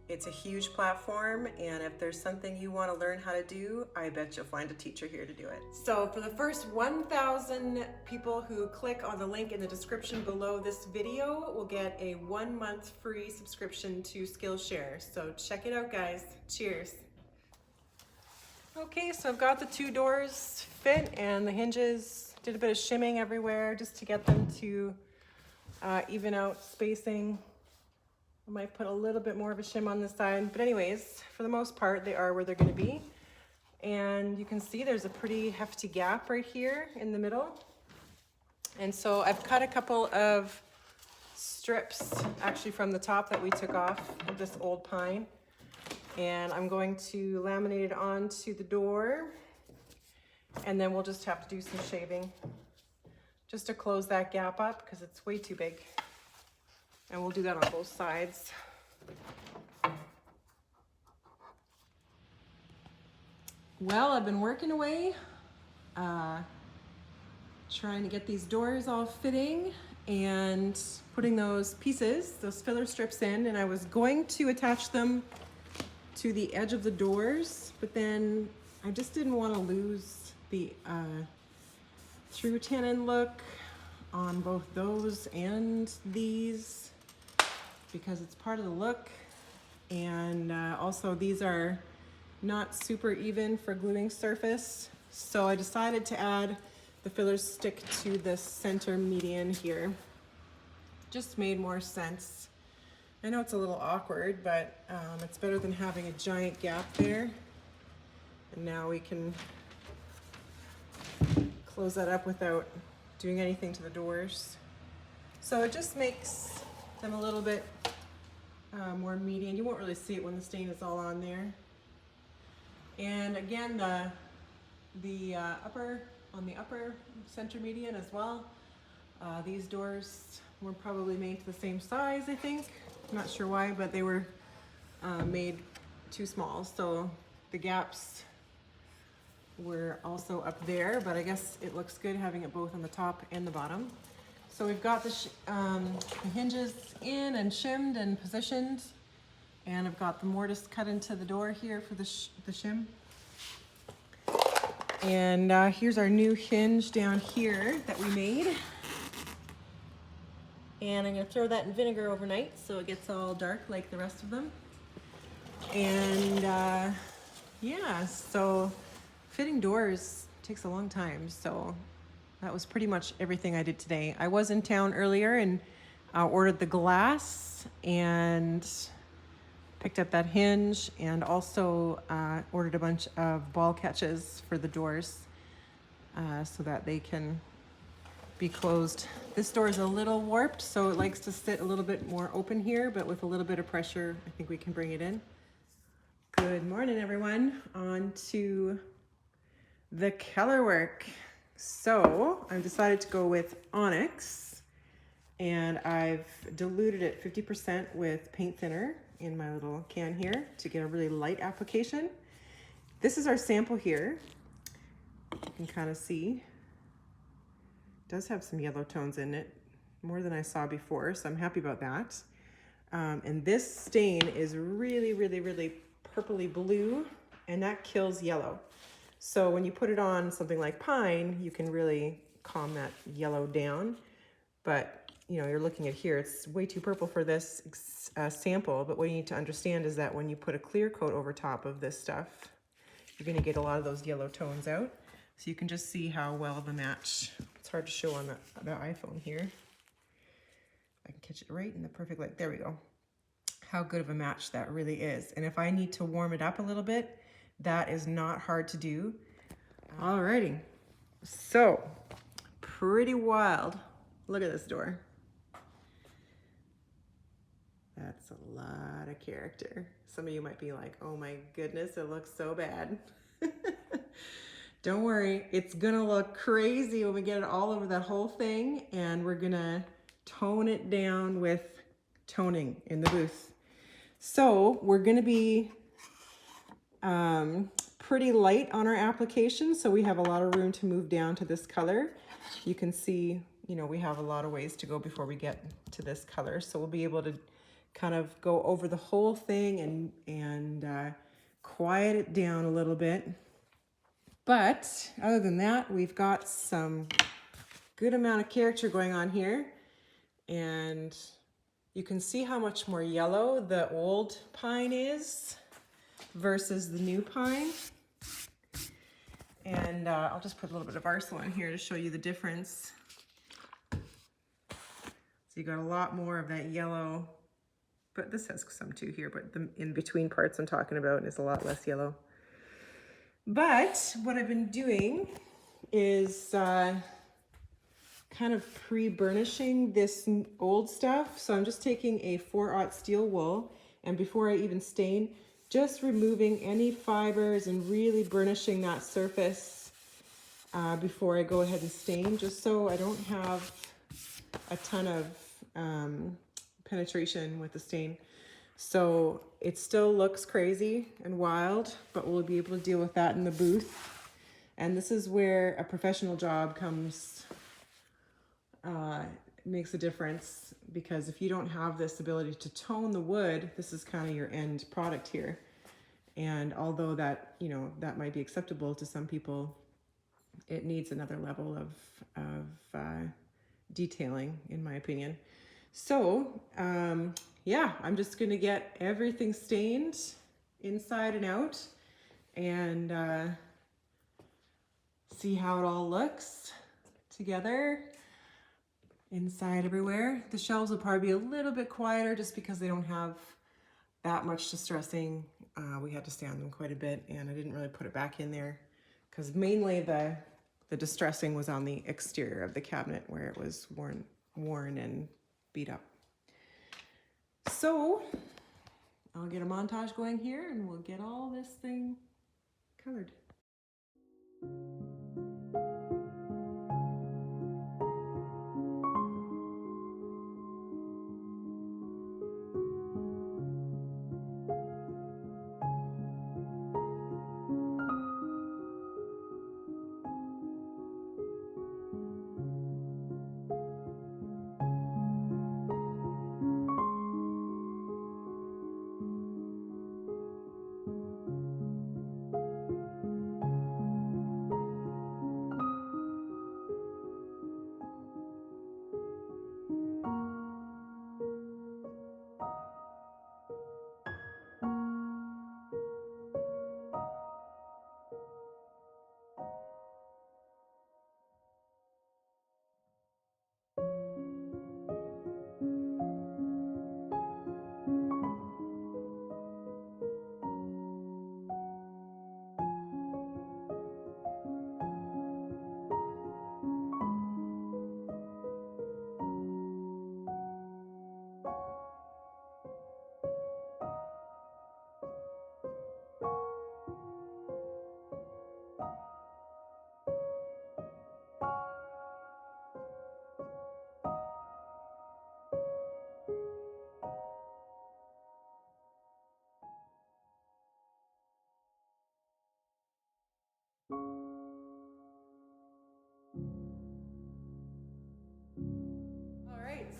It's a huge platform, and if there's something you want to learn how to do, I bet you'll find a teacher here to do it. So for the first 1,000 people who click on the link in the description below this video will get a 1-month free subscription to Skillshare. So check it out, guys. Cheers. Okay, so I've got the 2 doors fit and the hinges. Did a bit of shimming everywhere just to get them to even out spacing. I might put a little bit more of a shim on this side, but anyways, for the most part, they are where they're gonna be. And you can see there's a pretty hefty gap right here in the middle. And so I've cut a couple of strips actually from the top that we took off of this old pine. And I'm going to laminate it onto the door. And then we'll just have to do some shaving just to close that gap up because it's way too big. And we'll do that on both sides. Well, I've been working away, trying to get these doors all fitting and putting those pieces, those filler strips in, and I was going to attach them to the edge of the doors, but then I just didn't want to lose the through tenon look on both those and these, because it's part of the look. And also these are not super even for gluing surface. So I decided to add the filler stick to the center median here. Just made more sense. I know it's a little awkward, but it's better than having a giant gap there. And now we can close that up without doing anything to the doors. So it just makes them a little bit more median. You won't really see it when the stain is all on there. And again, the upper center median as well. These doors were probably made to the same size, I think. I'm not sure why, but they were made too small. So the gaps were also up there, but I guess it looks good having it both on the top and the bottom. So we've got the hinges in and shimmed and positioned, and I've got the mortise cut into the door here for the shim. And here's our new hinge down here that we made. And I'm gonna throw that in vinegar overnight so it gets all dark like the rest of them. And yeah, so fitting doors takes a long time. So that was pretty much everything I did today. I was in town earlier and ordered the glass and picked up that hinge, and also ordered a bunch of ball catches for the doors so that they can be closed. This door is a little warped, so it likes to sit a little bit more open here, but with a little bit of pressure, I think we can bring it in. Good morning, everyone. On to the color work. So I've decided to go with onyx, and I've diluted it 50% with paint thinner in my little can here to get a really light application. This is our sample here. You can kind of see. It does have some yellow tones in it, more than I saw before, so I'm happy about that. And this stain is really, really, really purpley blue, and that kills yellow. So when you put it on something like pine, you can really calm that yellow down. But you know, you're looking at here, it's way too purple for this sample. But what you need to understand is that when you put a clear coat over top of this stuff, you're gonna get a lot of those yellow tones out. So you can just see how well of a match. It's hard to show on the iPhone here. I can catch it right in the perfect light. There we go. How good of a match that really is. And if I need to warm it up a little bit, that is not hard to do. Alrighty, so pretty wild. Look at this door. That's a lot of character. Some of you might be like, oh my goodness, it looks so bad. Don't worry, it's gonna look crazy when we get it all over that whole thing, and we're gonna tone it down with toning in the booth. So we're gonna be pretty light on our application, so we have a lot of room to move down to this color. You can see, you know, we have a lot of ways to go before we get to this color, so we'll be able to kind of go over the whole thing and quiet it down a little bit. But other than that, we've got some good amount of character going on here, and you can see how much more yellow the old pine is versus the new pine. And I'll just put a little bit of Arsenal in here to show you the difference. So you got a lot more of that yellow, but this has some too here, but the in between parts I'm talking about is a lot less yellow. But what I've been doing is kind of pre-burnishing this old stuff. So I'm just taking a 4/0 steel wool, and before I even stain, just removing any fibers and really burnishing that surface before I go ahead and stain, just so I don't have a ton of penetration with the stain. So it still looks crazy and wild, but we'll be able to deal with that in the booth. And this is where a professional job comes, makes a difference, because if you don't have this ability to tone the wood, this is kind of your end product here. And although that, you know, that might be acceptable to some people, it needs another level of detailing, in my opinion. So, yeah, I'm just gonna get everything stained inside and out, and see how it all looks together inside everywhere. The shelves will probably be a little bit quieter just because they don't have that much distressing. We had to sand them quite a bit, and I didn't really put it back in there because mainly the distressing was on the exterior of the cabinet where it was worn and beat up. So I'll get a montage going here, and we'll get all this thing colored.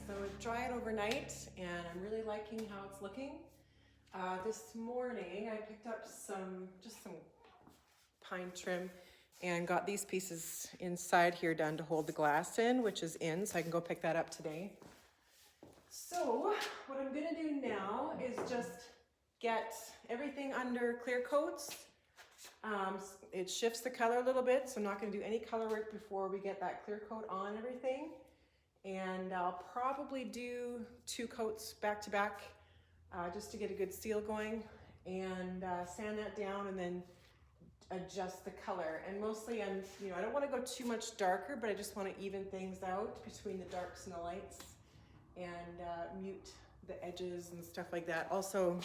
So it dried overnight and I'm really liking how it's looking. This morning I picked up just some pine trim and got these pieces inside here done to hold the glass in, which is in, so I can go pick that up today. So what I'm gonna do now is just get everything under clear coats. It shifts the color a little bit, so I'm not gonna do any color work before we get that clear coat on everything. And I'll probably do 2 coats back to back just to get a good seal going, and sand that down and then adjust the color. And mostly I don't want to go too much darker, but I just want to even things out between the darks and the lights, and mute the edges and stuff like that. Also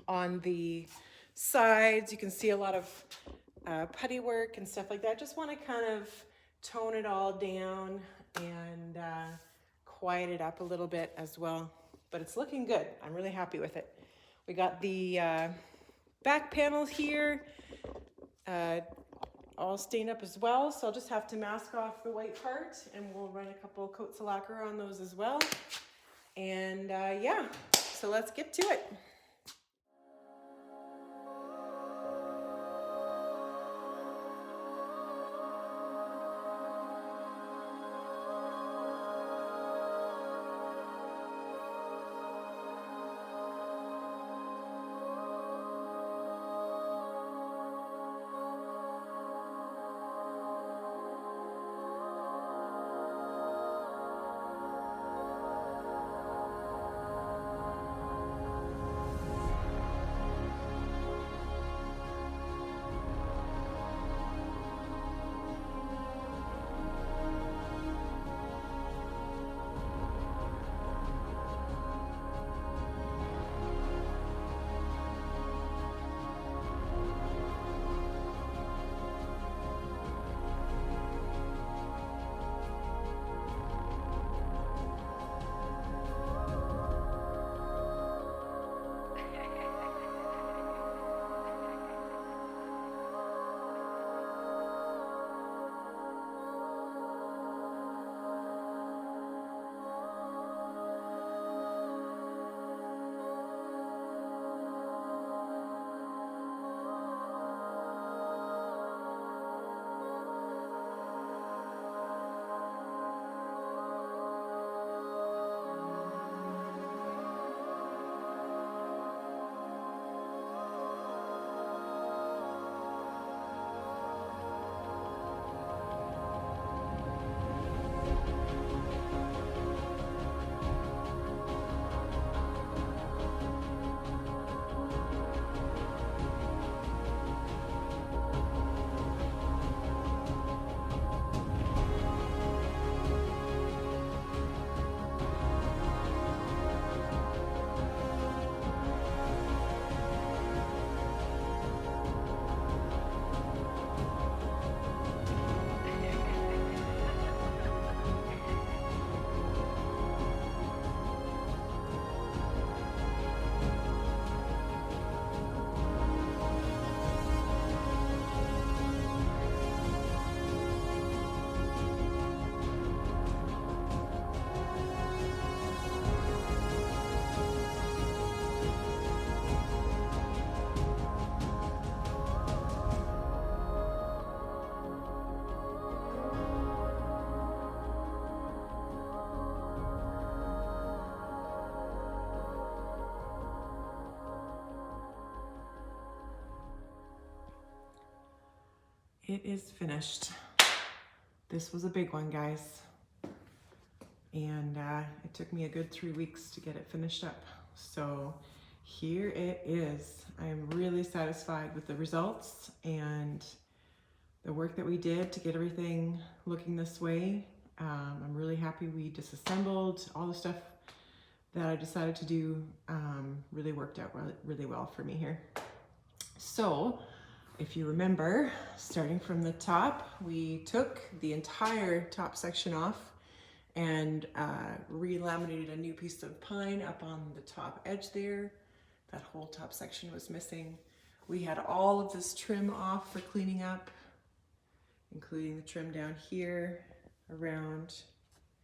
on the sides you can see a lot of putty work and stuff like that. Just want to kind of tone it all down and quiet it up a little bit as well. But it's looking good. I'm really happy with it. We got the back panel here all stained up as well, so I'll just have to mask off the white part, and we'll run a couple coats of lacquer on those as well. And yeah, so let's get to it. It is finished. This was a big one, guys. And it took me a good 3 weeks to get it finished up. So here it is. I am really satisfied with the results and the work that we did to get everything looking this way. I'm really happy we disassembled all the stuff that I decided to do. Really worked out really well for me here. So if you remember, starting from the top, we took the entire top section off and re-laminated a new piece of pine up on the top edge there. That whole top section was missing. We had all of this trim off for cleaning up, including the trim down here around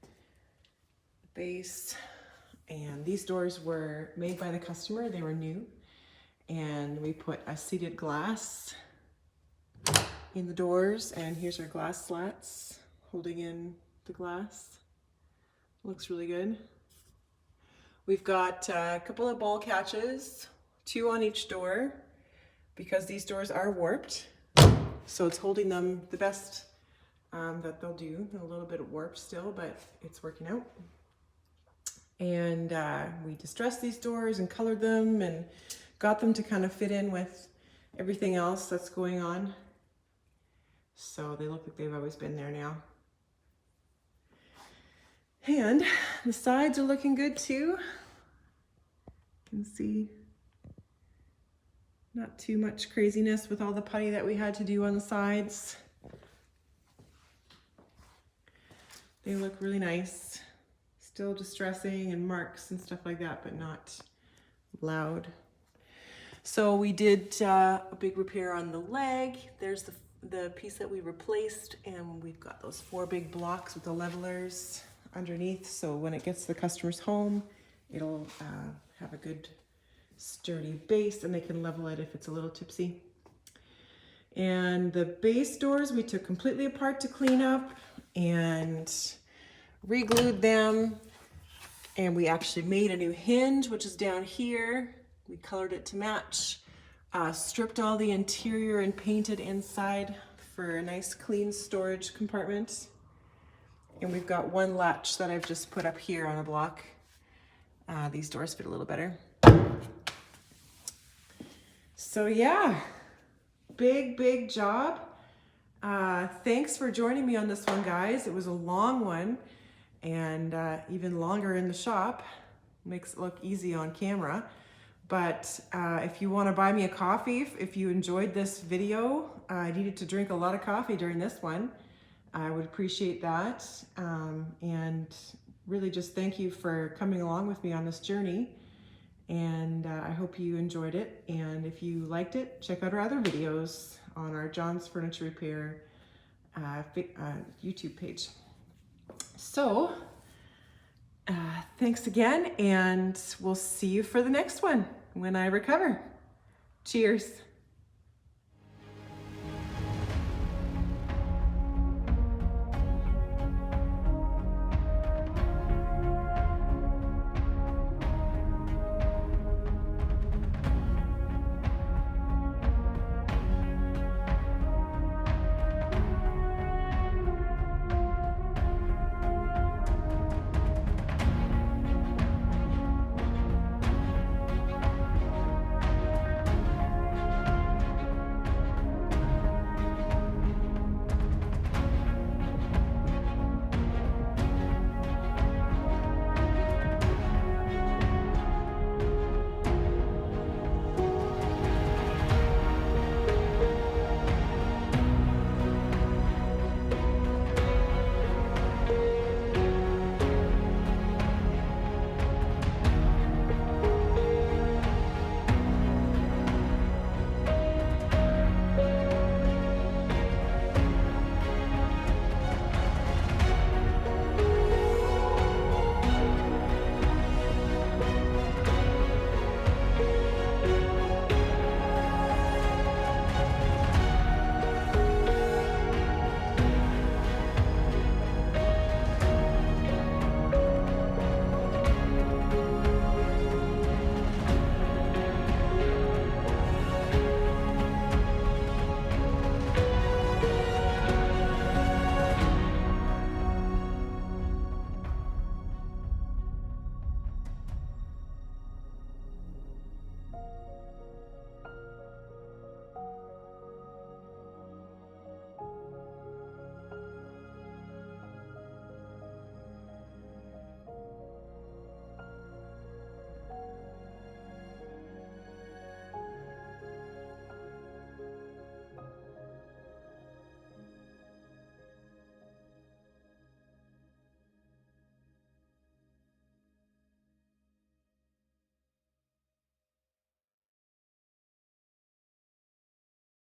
the base. And these doors were made by the customer, they were new. And we put a seated glass in the doors, and here's our glass slats holding in the glass. Looks really good. We've got a couple of ball catches, 2 on each door, because these doors are warped. So it's holding them the best that they'll do. A little bit of warp still, but it's working out. And we distressed these doors and colored them and got them to kind of fit in with everything else that's going on. So they look like they've always been there now. And the sides are looking good too. You can see not too much craziness with all the putty that we had to do on the sides. They look really nice. Still distressing and marks and stuff like that, but not loud. So we did a big repair on the leg. There's the piece that we replaced, and we've got those 4 big blocks with the levelers underneath. So when it gets to the customer's home, it'll have a good sturdy base, and they can level it if it's a little tipsy. And the base doors we took completely apart to clean up and re-glued them, and we actually made a new hinge, which is down here. We colored it to match, stripped all the interior and painted inside for a nice clean storage compartment. And we've got 1 latch that I've just put up here on a block. These doors fit a little better. So yeah, big job. Thanks for joining me on this one, guys. It was a long one, and even longer in the shop. Makes it look easy on camera. But if you want to buy me a coffee, if you enjoyed this video, I needed to drink a lot of coffee during this one. I would appreciate that. And really just thank you for coming along with me on this journey. And I hope you enjoyed it. And if you liked it, check out our other videos on our John's Furniture Repair YouTube page. So thanks again, and we'll see you for the next one when I recover. Cheers.